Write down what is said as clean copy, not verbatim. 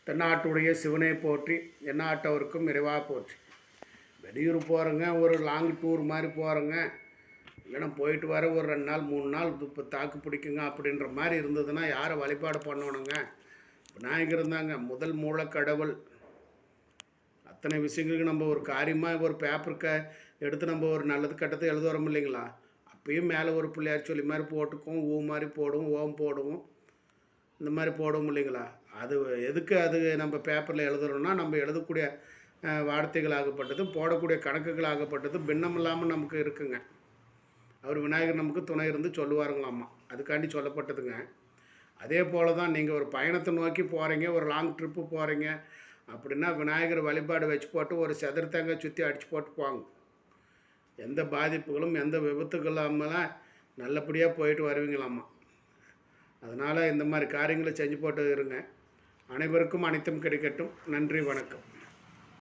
தென்னாட்டுடைய சிவனை போற்றி எந்நாட்டவருக்கும் இறைவா போற்றி. வெளியூர் போகிறோங்க, ஒரு லாங் டூர் மாதிரி போகிறோங்க, இல்லைன்னா போயிட்டு வர ஒரு 2 நாள் 3 நாள் இப்போ தாக்கு பிடிக்குங்க அப்படின்ற மாதிரி இருந்ததுன்னா யாரை வழிபாடு பண்ணணுங்க? விநாயகர் இருந்தாங்க, முதல் மூலக்கடவுள். அத்தனை விஷயங்களுக்கு நம்ம ஒரு காரியமாக ஒரு பேப்பருக்கு எடுத்து நம்ம ஒரு நல்லது கட்டத்தை எழுத வரோம் இல்லைங்களா? அப்பயும் மேலே ஒரு பிள்ளையார் சொல்லி மாதிரி போட்டுக்கும், ஊ மாதிரி போடுவோம், ஓம் போடுவோம், இந்த மாதிரி போடுவோம் இல்லைங்களா? அது எதுக்கு அது நம்ம பேப்பரில் எழுதுறோன்னா, நம்ம எழுதக்கூடிய வார்த்தைகளாகப்பட்டதும் போடக்கூடிய கணக்குகளாகப்பட்டதும் பின்னம் இல்லாமல் நமக்கு இருக்குங்க. அவர் விநாயகர் நமக்கு துணை இருந்து சொல்லுவாருங்களாம்மா, அதுக்காண்டி சொல்லப்பட்டதுங்க. அதே போல் தான் நீங்கள் ஒரு பயணத்தை நோக்கி போகிறீங்க, ஒரு லாங் ட்ரிப்பு போகிறீங்க அப்படின்னா விநாயகர் வழிபாடு வச்சு போட்டு ஒரு செதறு தேங்காய் சுற்றி அடித்து போட்டு போங்க. எந்த பாதிப்புகளும் எந்த விபத்துகள் இல்லாமல் நல்லபடியாக போயிட்டு வருவீங்களாம்மா. அதனால் இந்த மாதிரி காரியங்களை செஞ்சு போட்டு இருங்க. அனைவருக்கும் அனைத்தும் கிடைக்கட்டும். நன்றி, வணக்கம்.